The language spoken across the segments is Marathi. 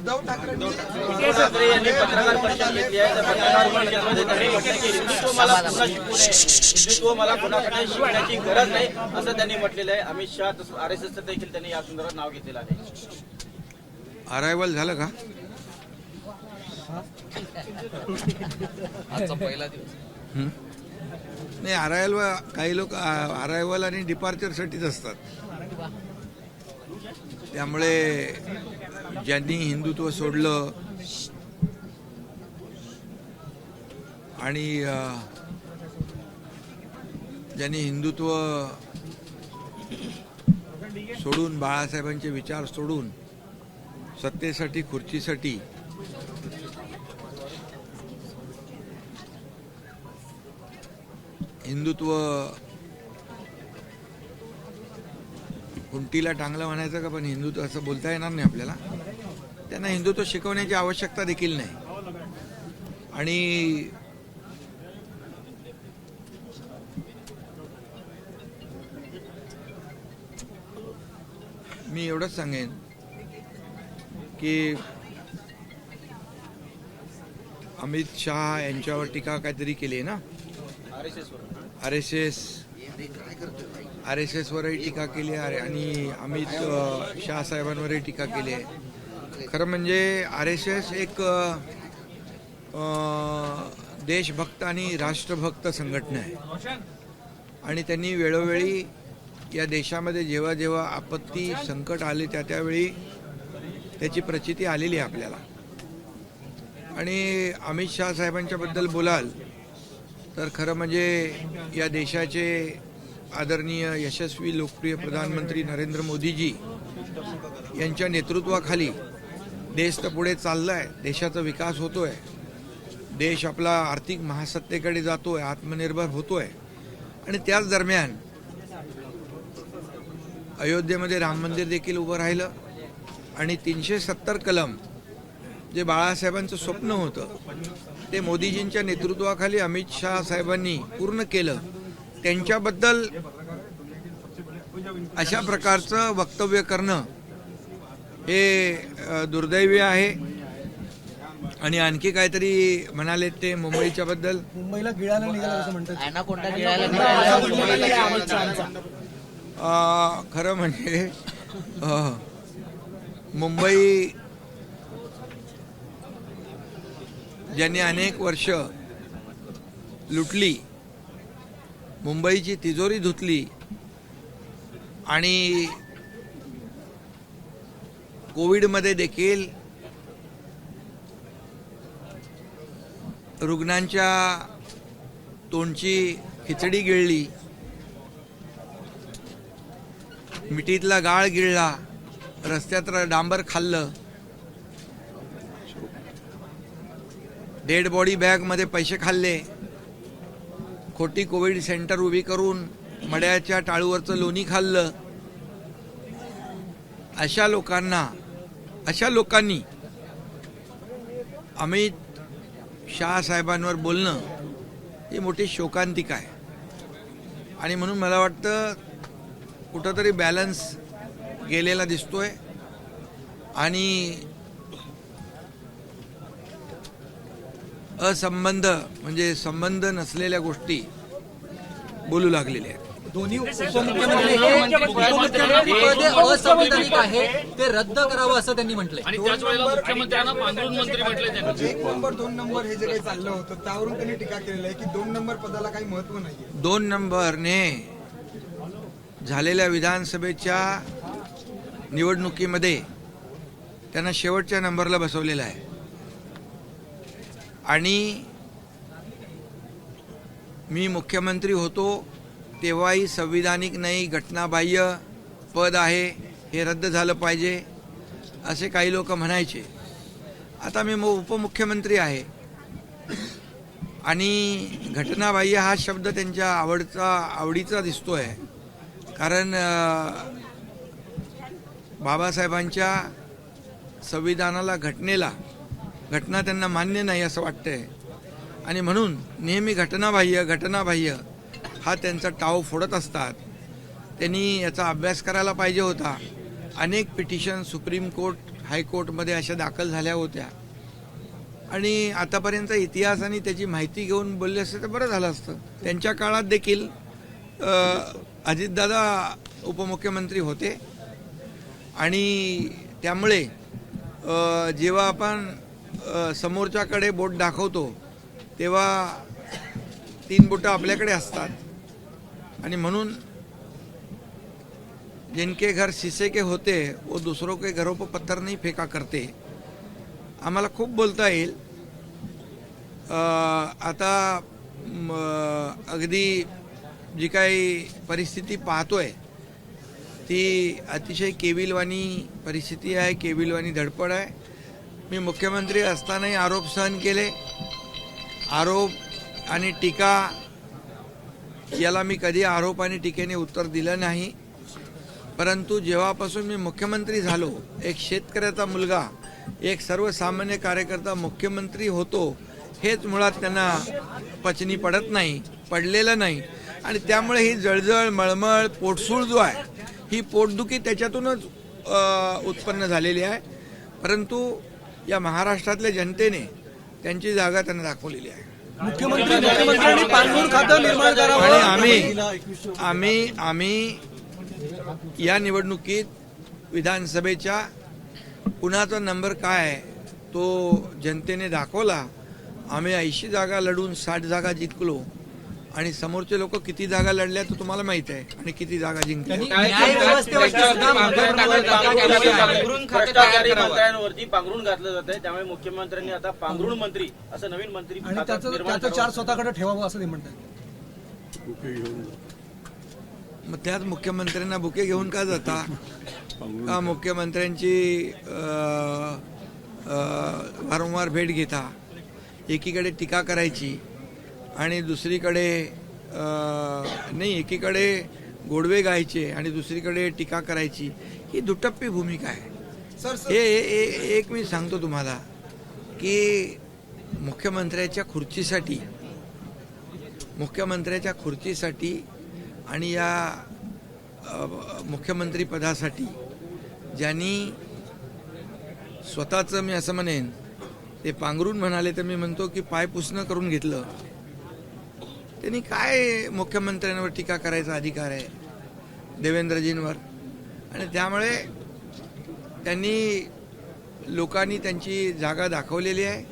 उद्धव ठाकरे यांनी पत्रकार परिषद घेतली आहे. त्या पत्रकार परिषदेमध्ये त्यांनी म्हटलं की हिंदुत्व मला पुन्हा शिकू नये, हिंदुत्व मला पुन्हा शिकण्याची गरज नाही असं त्यांनी म्हटलेलं आहे. अमित शहा तसंच RSSचं देखील त्यांनी या संदर्भात नाव घेतलेलं आहे. अरायवल झालं का? आजचा पहिला दिवस नाही, अरायवल काही लोक अरायवल आणि डिपार्चरसाठीच असतात. त्यामुळे ज्यांनी हिंदुत्व सोडलं आणि ज्यांनी हिंदुत्व सोडून बाळासाहेबांचे विचार सोडून सत्तेसाठी खुर्चीसाठी हिंदुत्व कुंटीला टांगलं म्हणायचं का, पण हिंदुत्व असं बोलता येणार नाही आपल्याला. त्यांना हिंदुत्व शिकवण्याची आवश्यकता देखील नाही. आणि मी एवढंच सांगेन की अमित शहा यांच्यावर टीका काहीतरी केली आहे ना, RSS वरही टीका केली आहे आणि अमित शहा साहेबांवरही टीका केली आहे. खरं म्हणजे RSS एक देशभक्त आणि राष्ट्रभक्त संघटना आहे आणि त्यांनी वेळोवेळी या देशामध्ये जेव्हा जेव्हा आपत्ती संकट आले त्यावेळी त्याची प्रचिती आलेली आहे आपल्याला. आणि अमित शहा साहेबांच्याबद्दल बोलाल तर खरं म्हणजे या देशाचे आदरणीय यशस्वी लोकप्रिय प्रधानमंत्री नरेंद्र मोदीजी यांच्या नेतृत्वाखाली देश तर पुढे चाललाय, देशाचा विकास होतोय, देश आपला आर्थिक महासत्तेकडे जातोय, आत्मनिर्भर होतोय. आणि त्याच दरम्यान अयोध्येमध्ये राम मंदिर देखील उभं राहिलं आणि 370 कलम जे बाळासाहेबांचं स्वप्न होतं ते मोदीजींच्या नेतृत्वाखाली अमित शहा साहेबांनी पूर्ण केलं. त्यांच्याबद्दल अशा प्रकारचं वक्तव्य करणं हे दुर्दैवी आहे. आणि आणखी काहीतरी म्हणाले ते मुंबईच्या बद्दल, मुंबईला गिळायला निघाला असं म्हणतात. अॅनाकोंडा गिळायला खरं म्हणजे मुंबई ज्यांनी अनेक वर्ष लुटली, मुंबईची तिजोरी धुतली आणि कोविडमध्ये देखील रुग्णांच्या तोंडची खिचडी गिळली, मिठीतला गाळ गिळला, रस्त्यात डांबर खाल्लं, डेड बॉडी बॅगमध्ये पैसे खाल्ले, खोटी कोविड सेंटर उभी करून मड्याच्या टाळूवरचं लोणी खाल्लं. अशा लोकांनी अमित शहा साहेबांवर बोलणं ही मोठी शोकांतिका आहे. आणि म्हणून मला वाटतं कुठंतरी बॅलन्स गेलेला दिसतोय आणि असंबंध म्हणजे संबंध नसलेल्या गोष्टी बोलू लागलेल्या आहेत. दोन्ही उपमुख्यमंत्री असंवैधानिक आहे, ते रद्द करावं असं त्यांनी म्हटलंय. आणि त्याच वेळेला मुख्यमंत्र्यांना पांघरून मंत्री म्हटले त्यांनी. 1 नंबर 2 नंबर हे जे काही चाललं होतं त्यावरून त्यांनी टीका केलेली आहे की 2 नंबर पदाला काही महत्व नाहीये. 2 नंबरने झालेल्या विधानसभेच्या निवडणुकीमध्ये त्यांना शेवटच्या नंबरला बसवलेलं आहे. आणि मी मुख्यमंत्री होतो तेव्हाही संविधानिक नाही, घटनाबाह्य पद आहे, हे रद्द झालं पाहिजे असे काही लोक म्हणायचे. आता मी उपमुख्यमंत्री आहे आणि घटनाबाह्य हा शब्द त्यांच्या आवडीचा दिसतोय. कारण बाबासाहेबांच्या संविधानाला, घटना त्यांना मान्य नाही असं वाटतंय आणि म्हणून नेहमी घटनाबाह्य हा त्यांचा टाव फोडत असतात. त्यांनी याचा अभ्यास करायला पाहिजे होता. अनेक पिटिशन सुप्रीम कोर्ट हायकोर्टमध्ये अशा दाखल झाल्या होत्या आणि आतापर्यंत इतिहास आणि त्याची माहिती घेऊन बोलले असते तर बरं झालं असतं. त्यांच्या काळात देखील अजितदादा उपमुख्यमंत्री होते आणि त्यामुळे जेव्हा आपण समोरच्याकडे बोट दाखवतो तेव्हा 3 बोटं आपल्याकडे असतात आणि म्हणून जिनके घर शीशे के होते वो दूसरों के घरों पर पत्थर नहीं फेका करते. आम्हाला खूप बोलता येईल. आता अगदी जी काही परिस्थिती पाहतोय ती अतिशय केविलवाणी परिस्थिती आहे, केविलवाणी धडपड आहे. मी मुख्यमंत्री असतानाही आरोप सहन केले. आरोप आणि टीका याला मी कधी आरोप आणि टीकेने उत्तर दिलं नाही. परंतु जेव्हापासून मी मुख्यमंत्री झालो, एक शेतकऱ्याचा मुलगा, एक सर्वसामान्य कार्यकर्ता मुख्यमंत्री होतो, हेच मुळात त्यांना पचनी पडत नाही, पडलेलं नाही. आणि त्यामुळे ही जळजळ, मळमळ, पोटसूळ जो आहे, ही पोटदुखी त्याच्यातूनच उत्पन्न झालेली आहे. परंतु या महाराष्ट्रातल्या जनतेने त्यांची जागा त्यांना दाखवलेली आहे. मुख्यमंत्र्यांनी पांढरून खातं निर्माण करावं आणि आम्ही या निवडणुकीत विधानसभेच्या कुणाचा नंबर काय आहे तो जनतेने दाखवला. आम्ही 80 जागा लढून 60 जागा जिंकलो आणि समोरचे लोक किती जागा लढल्या तर तुम्हाला माहित आहे आणि किती जागा जिंकल्या. भ्रष्टाचारी मंत्र्यांवरती पांघरून घातलं जात आहे. त्यामुळे मुख्यमंत्र्यांनी आता पांघरुण मंत्री असं नवीन मंत्री त्याचं 4 स्वतःकडे ठेवावं असं ते म्हणतात. मग त्याच मुख्यमंत्र्यांना बुके घेऊन का जाता? का मुख्यमंत्र्यांची वारंवार भेट घेता? एकीकडे टीका करायची आणि दुसरीकडे नाही, एकीकडे गोडवे गायचे आणि दुसरीकडे टीका करायची, ही दुटप्पी भूमिका आहे. हे एक मी सांगतो तुम्हाला की मुख्यमंत्र्याच्या खुर्चीसाठी आणि या मुख्यमंत्री पदासाठी ज्यांनी स्वतःचं, मी असं म्हणेन, ते पांघरून म्हणाले तर मी म्हणतो की पाय पुसणं करून घेतलं, त्यांनी काय मुख्यमंत्र्यांवर टीका करायचा अधिकार आहे देवेंद्रजींवर? आणि त्यामुळे लोकांनी त्यांची जागा दाखवलेली आहे.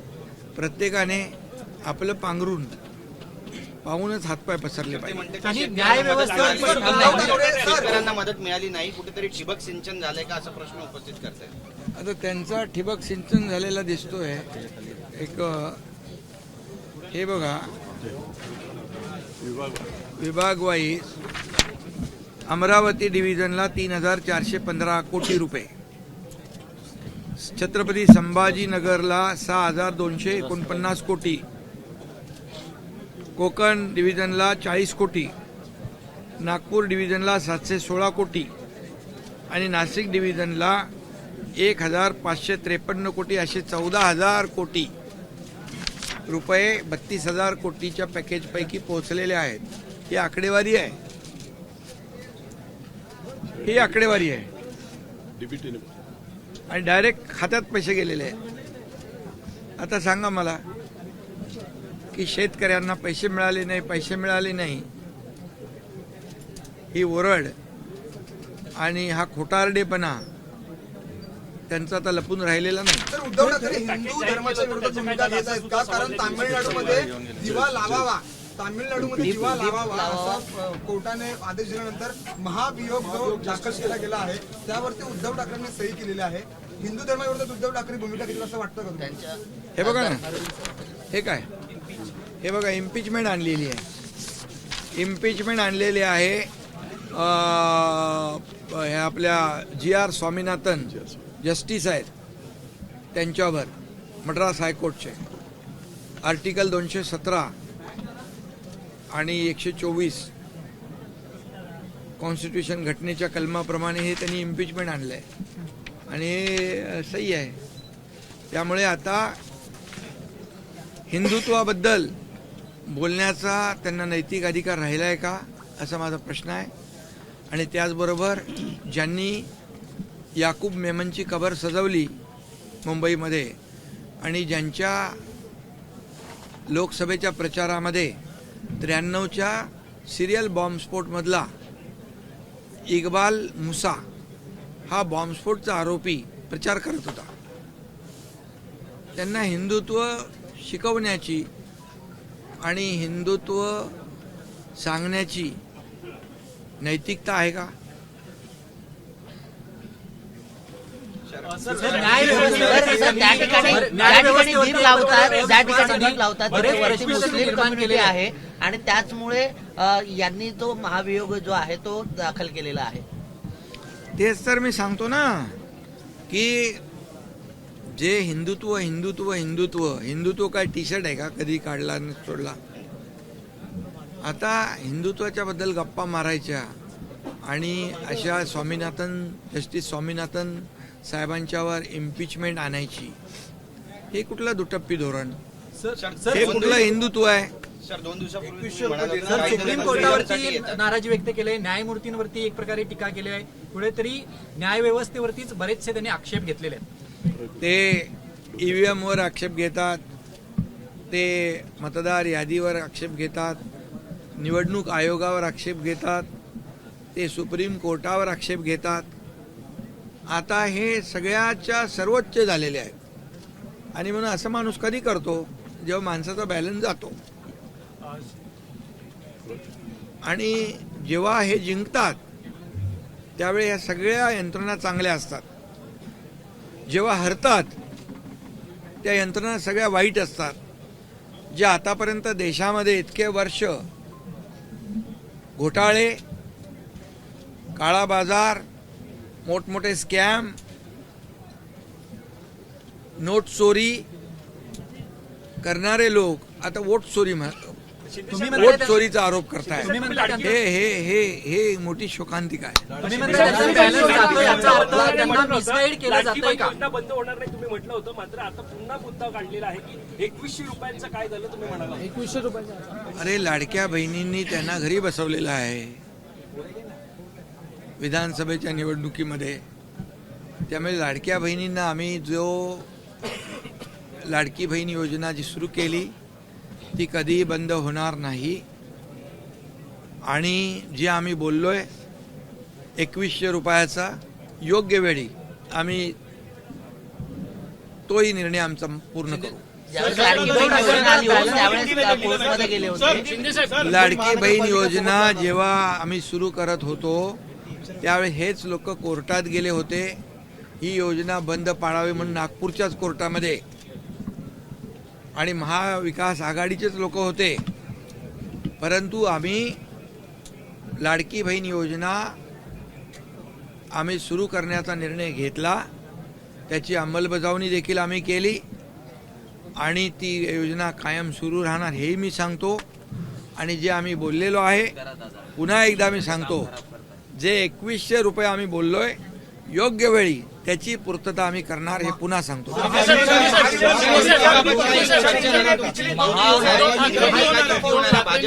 प्रत्येकाने आपलं पांघरून पाहूनच हातपाय पसरले पाहिजे. शेतकऱ्यांना मदत मिळाली नाही, कुठेतरी ठिबक सिंचन झालंय का असा प्रश्न उपस्थित करताय. आता त्यांचा ठिबक सिंचन झालेला दिसतोय. एक हे बघा, विभाग वाईज अमरावती डिव्हिजनला 3,415 कोटी रुपये, छत्रपती संभाजीनगरला 6,249 कोटी, कोकण डिव्हिजनला 40 कोटी, नागपूर डिव्हिजनला 716 कोटी आणि नाशिक डिव्हिजनला 1,553 कोटी, असे 14,000 कोटी रुपये 32,000 कोटीच्या पॅकेजपैकी पोहोचलेले आहेत. ही आकडेवारी आहे. आणि डायरेक्ट खात्यात पैसे गेलेले आहेत. आता सांगा मला की शेतकऱ्यांना पैसे मिळाले नाही ही ओरड आणि हा खोटारडेपणा त्यांचा आता लपून राहिलेला नाही. तर उद्धव ठाकरे हिंदू धर्माच्या विरोधात भूमिका घेत आहेत का? कारण तामिळनाडूमध्ये दिवा लावावा असा कोर्टाने आदेश दिल्यानंतर महाभियोग जो दाखल केला गेला आहे त्यावरती उद्धव ठाकरेंनी सही केलेली आहे. हिंदू धर्माविरोधात उद्धव ठाकरे भूमिका घेतली असं वाटतं का तुम्हाला? हे बघा ना, हे काय, हे बघा, इम्पिचमेंट आणलेली आहे. हे आपल्या GR स्वामीनाथन जस्टिस आहेत त्यांच्यावर, मद्रास हायकोर्टचे आर्टिकल 217 आणि 124 कॉन्स्टिट्यूशन घटनेच्या कलमाप्रमाणे हे त्यांनी इम्पिचमेंट आणलंय आणि हे सही आहे. त्यामुळे आता हिंदुत्वाबद्दल बोलण्याचा त्यांना नैतिक अधिकार राहिला आहे का असा माझा प्रश्न आहे. आणि त्याचबरोबर ज्यांनी याकूब मेमनची कबर सजवली मुंबईमध्ये आणि ज्यांच्या लोकसभेच्या प्रचारामध्ये 93च्या सिरियल बॉम्बस्फोटमधला इक्बाल मुसा हा बॉम्बस्फोटचा आरोपी प्रचार करत होता. त्यांना हिंदुत्व शिकवण्याची आणि हिंदुत्व सांगण्याची नैतिकता आहे का? त्या ठिकाणी दीप लावतात तिथे वरती मुस्लिम कम्युनिटी आहे आणि त्याचमुळे यांनी तो महाभियोग जो आहे तो दाखल केलेला आहे. तेच तर मी सांगतो ना की जे हिंदुत्व हिंदुत्व हिंदुत्व हिंदुत्व काय टी शर्ट आहे का कधी काढला आणि सोडला? आता हिंदुत्वाच्या बद्दल गप्पा मारायच्या आणि अशा जस्टिस स्वामीनाथन साहेबांच्यावर इम्पिचमेंट आणायची, हे कुठलं दुटप्पी धोरण? हे कुठलं हिंदुत्व आहे? सर 2 दिवसापूर्वी सर, सुप्रीम कोर्टावरती नाराजी व्यक्त केली आहे, न्यायमूर्तींवरती एक प्रकारे टीका केली आहे, कुठेतरी न्यायव्यवस्थेवरतीच बरेचसे त्यांनी आक्षेप घेतलेले आहेत. ते EVM वर आक्षेप घेतात, ते मतदार यादीवर आक्षेप घेतात, निवडणूक आयोगावर आक्षेप घेतात, ते सुप्रीम कोर्टावर आक्षेप घेतात. आता हे सगळ्याच्या सर्वोच्च झालेले आहेत आणि म्हणून असं माणूस कधी करतो जेव्हा माणसाचा बॅलन्स जातो आणि जेव्हा हे जिंकतात त्यावेळी ह्या सगळ्या यंत्रणा चांगल्या असतात, जेव्हा हरतात त्या यंत्रणा सगळ्या वाईट असतात. जे आतापर्यंत देशामध्ये इतके वर्ष घोटाळे, काळा बाजार, मोठमोठे स्कॅम, नोट चोरी करणारे लोक आता वोट चोरीचा आरोप करतायत. हे हे हे हे मोठी शोकांतिका आहे. तुम्ही म्हणताय त्यांचा बॅलन्स जातोय, याचा अर्थ त्यांना मिसगाईड केलं जातंय का? योजना बंद होणार नाही तुम्ही म्हटलं होतं, मात्र आता पुन्हा मुद्दा काढलेला आहे की 2100 रुपयांचं काय झालं तुम्ही म्हणाला 2100 रुपयांचं. अरे लाडक्या बहिणींनी त्यांना घरी बसवलेलं आहे विधानसभेच्या निवडणुकीमध्ये. त्यामुळे लाडक्या बहिणींना आम्ही जो लाडकी बहीण योजना जी सुरू केली ती कधीही बंद होणार नाही आणि जे आम्ही बोललोय 2100 रुपयाचा योग्य वेळी आम्ही तोही निर्णय आमचा पूर्ण करू. ज्यावेळेस लाडकी बहीण योजना आली होती त्यावेळेस कोर्टमध्ये गेले होते. लाडकी बहीण योजना जेव्हा आम्ही सुरू करत होतो त्यावेळी हेच लोक कोर्टात गेले होते. ही योजना बंद पाडावी म्हणून नागपूरच्याच कोर्टामध्ये आणि महाविकास आघाडीचेच लोक होते. परंतु आम्ही लाडकी बहीण योजना आम्ही सुरू करण्याचा निर्णय घेतला, त्याची अंमलबजावणी देखील आम्ही केली आणि ती योजना कायम सुरू राहणार हेही मी सांगतो. आणि जे आम्ही बोललेलो आहे पुन्हा एकदा मी सांगतो, जे 2100 रुपये आम्ही बोललोय योग्य वेळी त्याची पूर्तता आम्ही करणार हे पुन्हा सांगतो.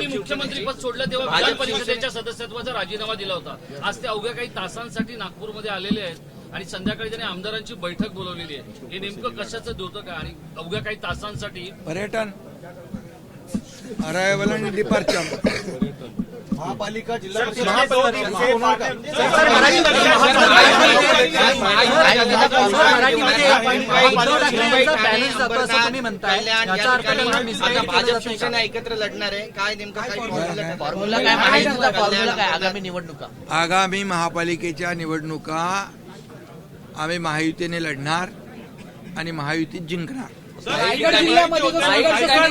मुख्यमंत्रीपद सोडलं तेव्हा विधान परिषदेच्या सदस्यत्वाचा राजीनामा दिला होता. आज ते अवघ्या काही तासांसाठी नागपूरमध्ये आलेले आहेत आणि संध्याकाळी त्यांनी आमदारांची बैठक बोलवलेली आहे. हे नेमकं कशाचं द्योतक आहे आणि अवघ्या काही तासांसाठी पर्यटन अरायवल आणि डिपार्चर महापालिका जिल्हा भाजप शिवसेना एकत्र लढणार आहे. काय नेमकं काय फॉर्म्युला काय महायुतीचा फॉर्म्युला काय आगामी निवडणुका? आगामी महापालिकेच्या निवडणुका आम्ही महायुतीने लढणार आणि महायुतीत जिंकणार.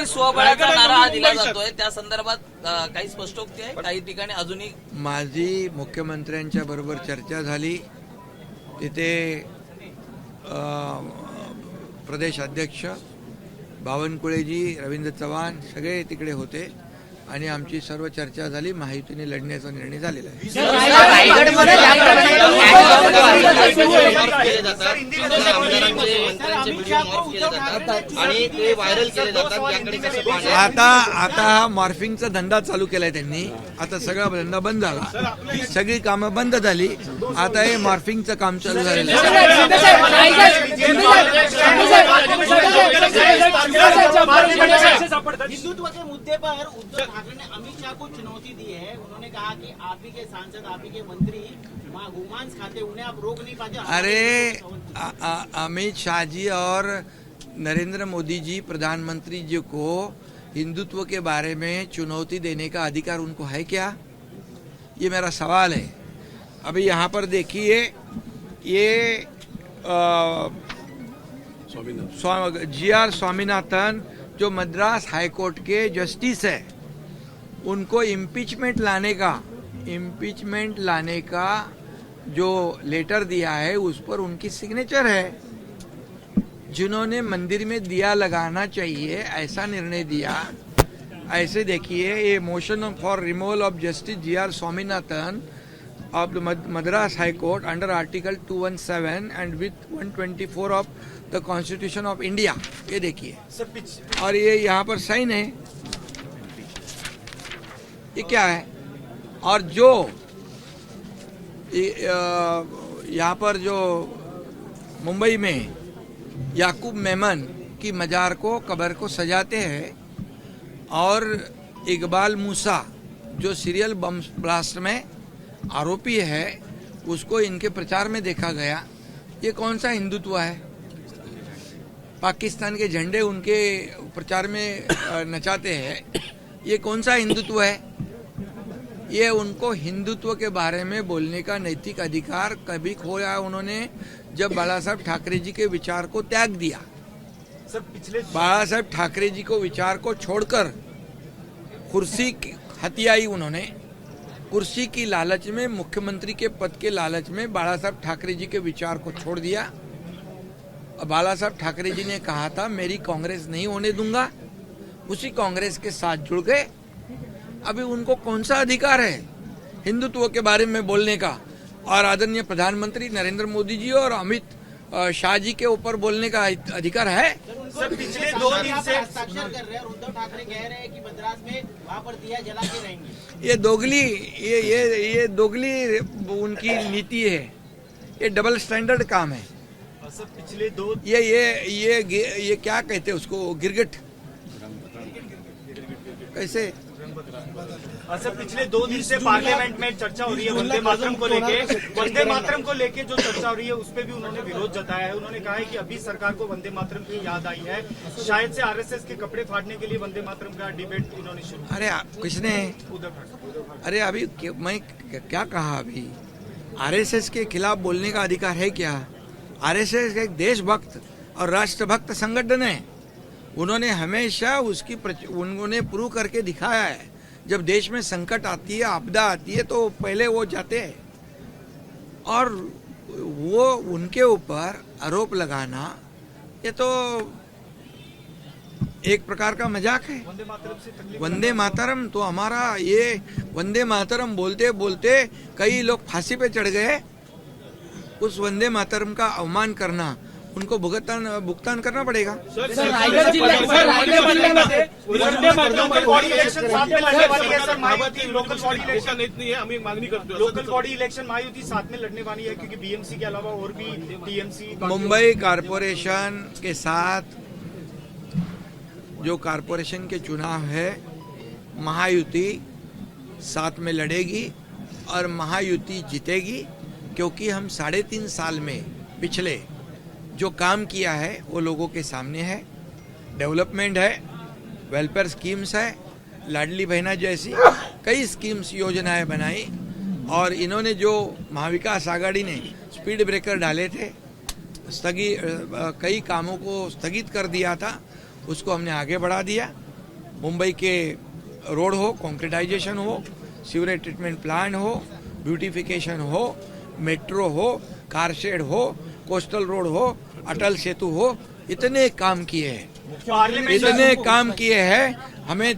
स्वबळाचा नारा हा दिला जातोय, त्या संदर्भात काही स्पष्टोक्ती आहे? काही ठिकाणी अजूनही माझी मुख्यमंत्र्यांच्या बरोबर चर्चा झाली. तिथे प्रदेश अध्यक्ष बावनकुळेजी, रवींद्र चव्हाण सगळे तिकडे होते आणि आमची सर्व चर्चा झाली. महायुतीने लढण्याचा निर्णय झालेला आहे. रायगडमध्ये केले जातात आमदारांचे मंत्र्यांचे व्हिडिओ मॉर्फ केले जातात आणि ते व्हायरल केले जातात. याकडे कसं पाहणार? आता हा मॉर्फिंगचा धंदा चालू केलाय त्यांनी. आता सगळा धंदा बंद झाला, सगळी कामं बंद झाली. आता हे मॉर्फिंगचं काम चालू झालेलं आहे. हिंदुत्व के मुद्दे पर उद्धव ठाकरे ने अमित शाह को चुनौती दी है. उन्होंने कहा कि आप ही के सांसद, आप ही के मंत्री गोमांस खाते, उन्हें आप रोक नहीं पाते. अरे अमित शाह जी और नरेंद्र मोदी जी प्रधानमंत्री जी को हिंदुत्व के बारे में चुनौती देने का अधिकार उनको है क्या? ये मेरा सवाल है. अभी यहाँ पर देखिए, ये GR स्वामीनाथन जो मद्रास हाईकोर्ट के जस्टिस है, उनको इम्पीचमेंट लाने का जो लेटर दिया है उस पर उनकी सिग्नेचर है. जिन्होंने मंदिर में दिया लगाना चाहिए ऐसा निर्णय दिया. ऐसे देखिए, ये motion for removal of justice GR Swaminathan of the Madras high court under article 217 end with 124 of the constitution of India. ये देखिए, और ये यहाँ पर साइन है. ये क्या है? और जो यहाँ पर जो मुंबई में याकूब मेमन की मजार को, कब्र को सजाते हैं, और इकबाल मूसा जो सीरियल बम ब्लास्ट में आरोपी है, उसको इनके प्रचार में देखा गया. ये कौन सा हिंदुत्व है? पाकिस्तान के झंडे उनके प्रचार में नचाते हैं. ये कौन सा हिंदुत्व है? ये उनको हिंदुत्व के बारे में बोलने का नैतिक अधिकार कभी खोया उन्होंने जब बाला साहब ठाकरे जी के विचार को त्याग दिया. बाला साहब ठाकरे जी को विचार को छोड़कर कुर्सी हथियाई उन्होंने. कुर्सी की लालच में, मुख्यमंत्री के पद के लालच में बाला साहब ठाकरे जी के विचार को छोड़ दिया. बाला साहब ठाकरे जी ने कहा था मेरी कांग्रेस नहीं होने दूंगा, उसी कांग्रेस के साथ जुड़ गए. अभी उनको कौन सा अधिकार है हिंदुत्व के बारे में बोलने का? और आदरणीय प्रधानमंत्री नरेंद्र मोदी जी और अमित शाह जी के ऊपर बोलने का अधिकार है? सर, पिछले 2 दिन से हस्ताक्षर कर रहे हैं. उद्धव ठाकरे कह रहे हैं कि मद्रास में वहां पर दिया जला के रहेंगे. ये दोगली उनकी नीति है. ये डबल स्टैंडर्ड काम है. पिछले 2 ये क्या कहते हैं उसको? गिरगिट कैसे? सर, पिछले 2 दिन से पार्लियामेंट में चर्चा हो रही है वंदे मातरम को लेके. वंदे मातरम को लेके जो चर्चा हो रही है उस पर भी उन्होंने विरोध जताया है. उन्होंने कहा है कि अभी सरकार को वंदे मातरम की याद आई है. शायद से आरएसएस के कपड़े फाड़ने के लिए वंदे मातरम का डिबेट इन्होंने शुरू. अरे किसने? अरे अभी मैं क्या कहा? अभी आरएसएस के खिलाफ बोलने का अधिकार है क्या? आरएसएस एक देशभक्त और राष्ट्रभक्त संगठन है. उन्होंने हमेशा उन्होंने प्रूव करके दिखाया है. जब देश में संकट आती है, आपदा आती है, तो पहले वो जाते हैं. और वो उनके ऊपर आरोप लगाना ये तो एक प्रकार का मजाक है. वंदे मातरम तो हमारा, ये वंदे मातरम बोलते बोलते कई लोग फांसी पे चढ़ गए. उस वंदे मातरम का अवमान करना, उनको भुगतान करना पड़ेगा. रायगड जिल्ह्यामध्ये वंदे मातरम पर बॉडी इलेक्शन साथ में लड़ने वाली है. Sir, Mahayuti local body election नहीं है. हमें मांगनी करते हैं लोकल बॉडी इलेक्शन महायुति साथ में लड़ने वाली है, क्योंकि बीएमसी के अलावा और भी टीएमसी. मुंबई कारपोरेशन के साथ जो कारपोरेशन के चुनाव है, महायुति साथ में लड़ेगी और महायुति जीतेगी. क्योंकि हम 3.5 साल में पिछले जो काम किया है वो लोगों के सामने है. डेवलपमेंट है, वेलफेयर स्कीम्स है, लाडली बहना जैसी कई स्कीम्स, योजनाएं बनाई. और इन्होंने जो महाविकास आघाड़ी ने स्पीड ब्रेकर डाले थे, कई कामों को स्थगित कर दिया था, उसको हमने आगे बढ़ा दिया. मुंबई के रोड हो, कॉन्क्रीटाइजेशन हो, सीवरेज ट्रीटमेंट प्लांट हो, ब्यूटिफिकेशन हो, मेट्रो हो, कार शेड हो, कोस्टल रोड हो, अटल सेतु हो, इतने काम किए हैं. हमें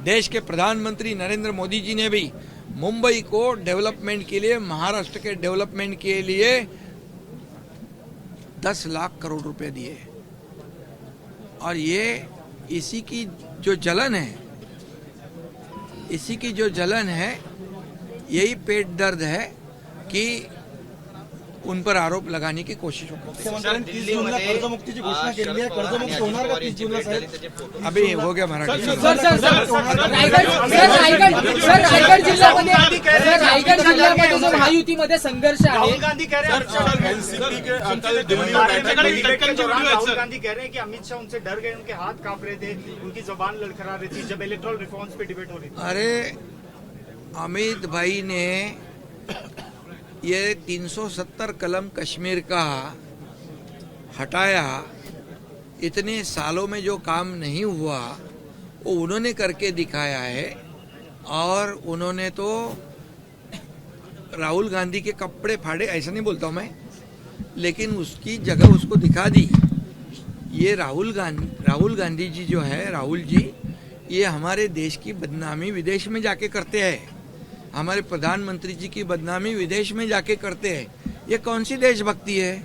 देश के प्रधानमंत्री नरेंद्र मोदी जी ने भी मुंबई को डेवलपमेंट के लिए, महाराष्ट्र के डेवलपमेंट के लिए 10 लाख करोड़ रुपए दिए। और ये इसी की जो जलन है, यही पेट दर्द है कि उन पर आरोप लगाने की कोशिश हो। कर्जमुक्तीची घोषणा केली आहे, कर्जमुक्त होणार का 30 जूनला साहेब? अभी हो गया मराठी। रायगड जिल्ह्यामध्ये जो महायुतीमध्ये संघर्ष आहे, राहुल गांधी कह रहे हैं राहुल गांधी कह रहे हैं कि अमित शाह उनसे डर गए, उनके हाथ कांप रहे थे, उनकी जबान लड़खड़ा रही थी जब इलेक्टोरल रिफॉर्म्स पे डिबेट हो रही थी। अरे अमित भाई ने ये 370 कलम कश्मीर का हटाया, इतने सालों में जो काम नहीं हुआ वो उन्होंने करके दिखाया है। और उन्होंने तो राहुल गांधी के कपड़े फाड़े, ऐसा नहीं बोलता हूँ मैं, लेकिन उसकी जगह उसको दिखा दी। ये राहुल गांधी जी जो है, राहुल जी, ये हमारे देश की बदनामी विदेश में जाके करते हैं, हमारे प्रधानमंत्री जी की बदनामी विदेश में जाके करते हैं। ये कौन सी देशभक्ति है?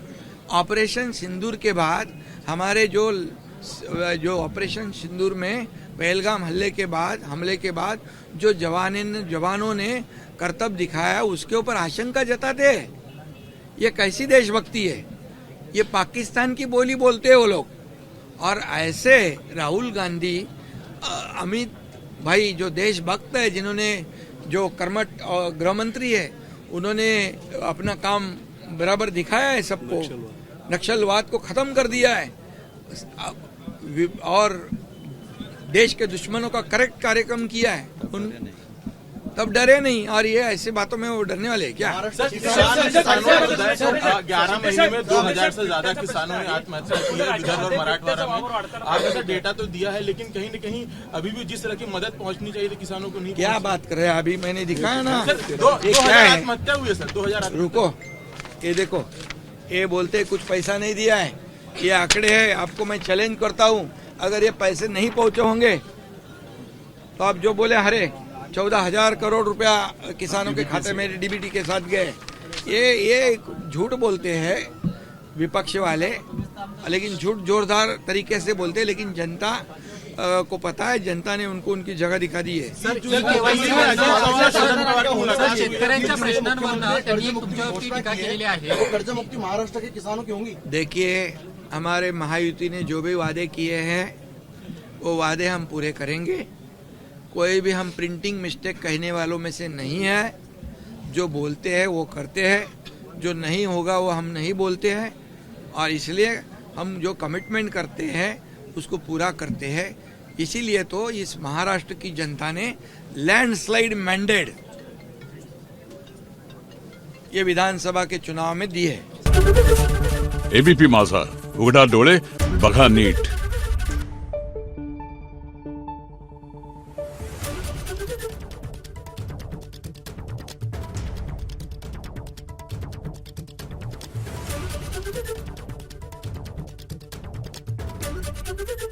ऑपरेशन सिंदूर के बाद हमारे जो ऑपरेशन सिंदूर में पहलगाम हमले के बाद जो जवानों ने करतब दिखाया, उसके ऊपर आशंका जताते हैं। ये कैसी देशभक्ति है? ये पाकिस्तान की बोली बोलते हैं वो लोग। और ऐसे राहुल गांधी, अमित भाई जो देशभक्त है, जिन्होंने जो कर्मठ गृह मंत्री है, उन्होंने अपना काम बराबर दिखाया है सबको, नक्सलवाद को खत्म कर दिया है और देश के दुश्मनों का करेक्ट कार्यक्रम किया है, तब डरे नहीं। और ये ऐसे बातों में वो डरने वाले हैं क्या? 11 महीने में 2000 से ज्यादा किसानों ने आत्महत्या की है विदर्भ और मराठवाड़ा में। आप ऐसा डेटा तो दिया है, लेकिन कहीं न कहीं अभी भी जिस तरह की मदद पहुंचनी चाहिए थी किसानों को नहीं। क्या बात कर रहे हैं? अभी मैंने दिखाया ना, 2000 आत्महत्या हुई है सर, 2000। रुको, ये देखो, ये बोलते कुछ पैसा नहीं दिया है, ये आंकड़े हैं। आपको मैं चैलेंज करता हूँ, अगर ये पैसे नहीं पहुंचे होंगे तो आप जो बोले हरे 14,000 करोड़ रुपया किसानों के खाते में डीबीटी के साथ गए, ये झूठ बोलते हैं विपक्ष वाले, लेकिन झूठ जोरदार तरीके से बोलते हैं। लेकिन जनता को पता है, जनता ने उनको उनकी जगह दिखा दी है। शेतकऱ्यांच्या प्रश्नांवर त्यांनी तुमच्यावरती टीका केलेली आहे। कर्जमुक्ती महाराष्ट्र के किसानों की होंगी? देखिए, हमारे महायुति ने जो भी वादे किए हैं वो वादे हम पूरे करेंगे। कोई भी हम प्रिंटिंग मिस्टेक कहने वालों में से नहीं है। जो बोलते हैं वो करते हैं, जो नहीं होगा वो हम नहीं बोलते हैं। और इसलिए हम जो कमिटमेंट करते हैं उसको पूरा करते हैं। इसीलिए तो इस महाराष्ट्र की जनता ने लैंडस्लाइड मैंडेट ये विधानसभा के चुनाव में दी है। एबीपी माझा, उघडा डोळे बघा नीट। Thank you.